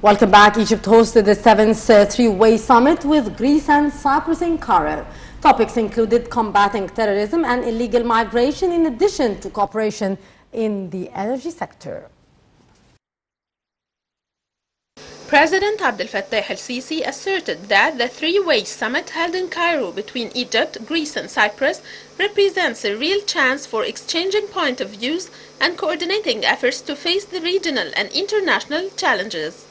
Welcome back. Egypt hosted the 7th Three-Way Summit with Greece and Cyprus in Cairo. Topics included combating terrorism and illegal migration, in addition to cooperation in the energy sector. President Abdel Fattah el-Sisi asserted that the three-way summit held in Cairo between Egypt, Greece and Cyprus represents a real chance for exchanging point of views and coordinating efforts to face the regional and international challenges.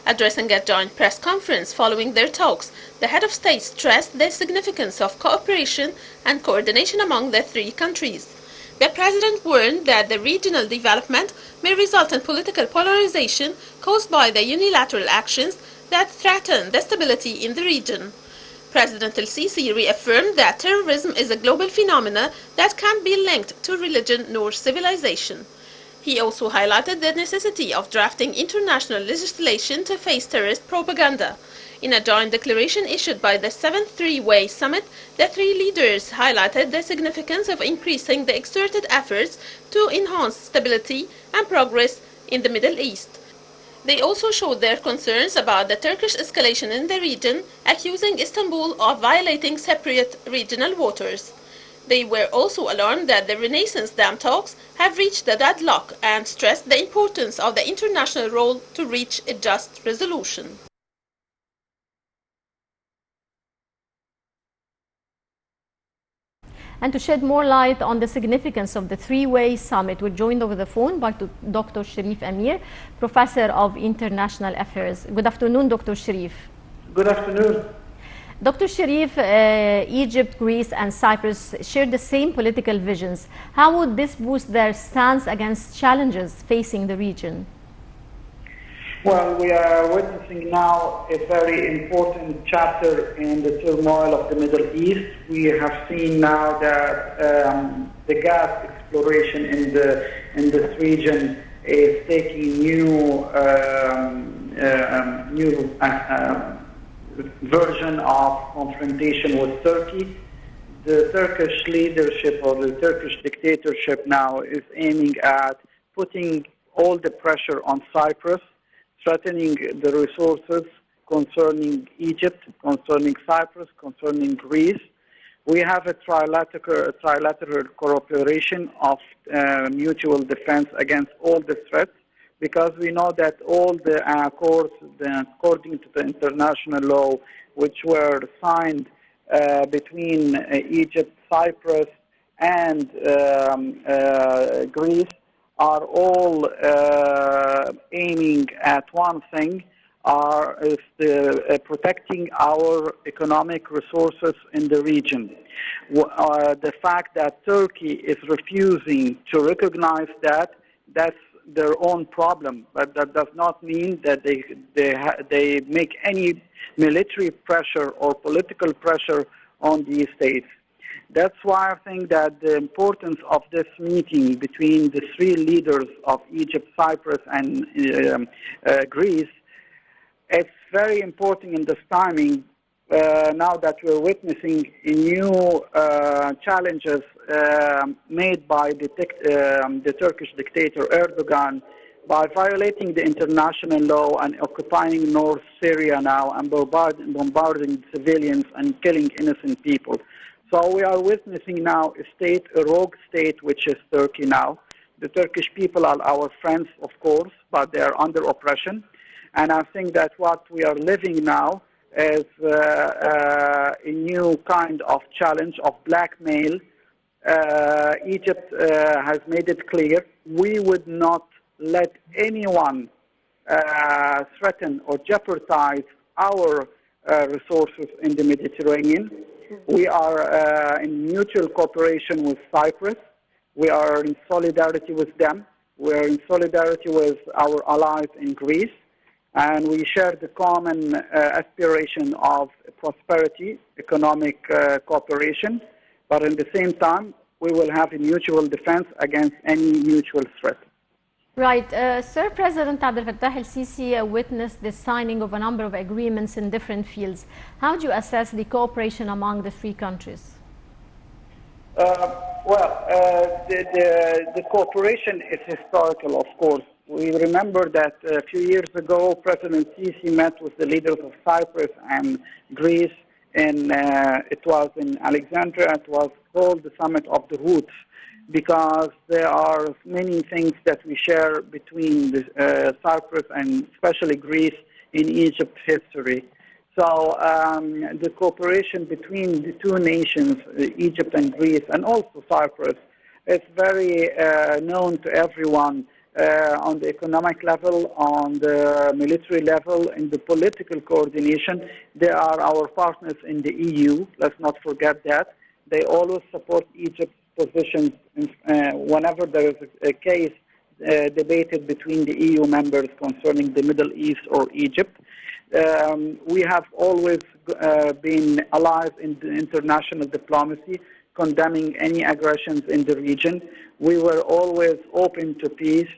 Addressing a joint press conference following their talks, the head of state stressed the significance of cooperation and coordination among the three countries. The president warned that the regional development may result in political polarization caused by the unilateral actions that threaten the stability in the region. President el-Sisi reaffirmed that terrorism is a global phenomenon that can't be linked to religion nor civilization. He also highlighted the necessity of drafting international legislation to face terrorist propaganda. In a joint declaration issued by the 7th Three-Way Summit, the three leaders highlighted the significance of increasing the exerted efforts to enhance stability and progress in the Middle East. They also showed their concerns about the Turkish escalation in the region, accusing Istanbul of violating separate regional waters. They were also alarmed that the Renaissance Dam talks have reached a deadlock and stressed the importance of the international role to reach a just resolution. And to shed more light on the significance of the three-way summit, we're joined over the phone by Dr. Sharif Amir, Professor of International Affairs. Good afternoon, Dr. Sharif. Good afternoon. Dr. Sharif, Egypt, Greece and Cyprus share the same political visions. How would this boost their stance against challenges facing the region? Well, we are witnessing now a very important chapter in the turmoil of the Middle East. We have seen now that the gas exploration in this region is taking new version of confrontation with Turkey. The Turkish leadership or the Turkish dictatorship now is aiming at putting all the pressure on Cyprus, threatening the resources concerning Egypt, concerning Cyprus, concerning Greece. We have a trilateral cooperation of mutual defense against all the threats, because we know that all the accords, according to the international law, which were signed between Egypt, Cyprus, and Greece, are all aiming at one thing, is protecting our economic resources in the region. The fact that Turkey is refusing to recognize that's their own problem, but that does not mean that they make any military pressure or political pressure on these states. That's why I think that the importance of this meeting between the three leaders of Egypt, Cyprus, and Greece, it's very important in this timing, now that we're witnessing new challenges made by the Turkish dictator Erdogan by violating the international law and occupying North Syria now and bombarding civilians and killing innocent people. So we are witnessing now a rogue state, which is Turkey now. The Turkish people are our friends, of course, but they are under oppression. And I think that what we are living now is a new kind of challenge of blackmail. Egypt has made it clear we would not let anyone threaten or jeopardize our resources in the Mediterranean. We are in mutual cooperation with Cyprus. We are in solidarity with them. We are in solidarity with our allies in Greece. And we share the common aspiration of prosperity, economic cooperation. But at the same time, we will have a mutual defense against any mutual threat. Right. Sir, President Abdel Fattah el-Sisi witnessed the signing of a number of agreements in different fields. How do you assess the cooperation among the three countries? The cooperation is historical, of course. We remember that a few years ago, President Sisi met with the leaders of Cyprus and Greece, and it was in Alexandria. It was called the Summit of the Roots, because there are many things that we share between Cyprus and especially Greece in Egypt's history. So the cooperation between the two nations, Egypt and Greece, and also Cyprus, is very known to everyone on the economic level, on the military level, in the political coordination. They are our partners in the EU. Let's not forget that. They always support Egypt's positions whenever there is a case debated between the EU members concerning the Middle East or Egypt. We have always been allies in the international diplomacy, condemning any aggressions in the region. We were always open to peace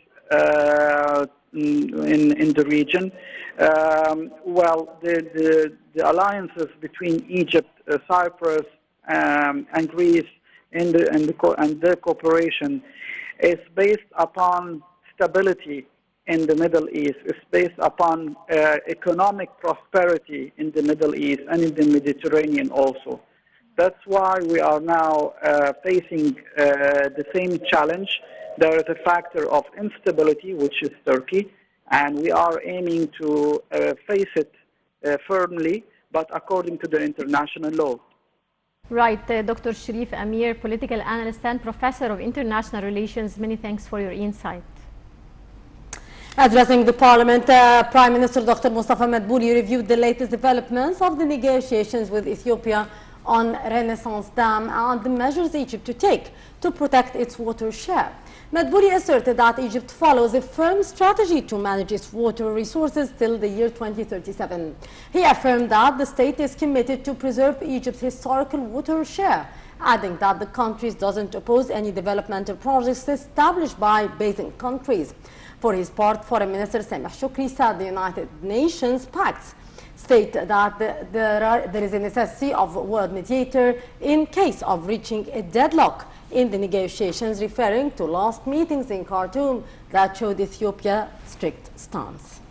in the region. Well, the alliances between Egypt, Cyprus, and Greece and their cooperation is based upon stability in the Middle East. It's based upon economic prosperity in the Middle East and in the Mediterranean also. That's why we are now facing the same challenge. There is a factor of instability, which is Turkey, and we are aiming to face it firmly, but according to the international law. Right, Dr. Sharif Amir, political analyst and professor of international relations, many thanks for your insight. Addressing the Parliament, Prime Minister Dr. Mustafa Madbouli reviewed the latest developments of the negotiations with Ethiopia on Renaissance Dam and the measures Egypt to take to protect its water share. Madbouli asserted that Egypt follows a firm strategy to manage its water resources till the year 2037. He affirmed that the state is committed to preserve Egypt's historical water share, adding that the country doesn't oppose any developmental projects established by basin countries. For his part, Foreign Minister Sameh Shoukry said the United Nations pacts state that there is a necessity of a world mediator in case of reaching a deadlock in the negotiations, referring to last meetings in Khartoum that showed Ethiopia's strict stance.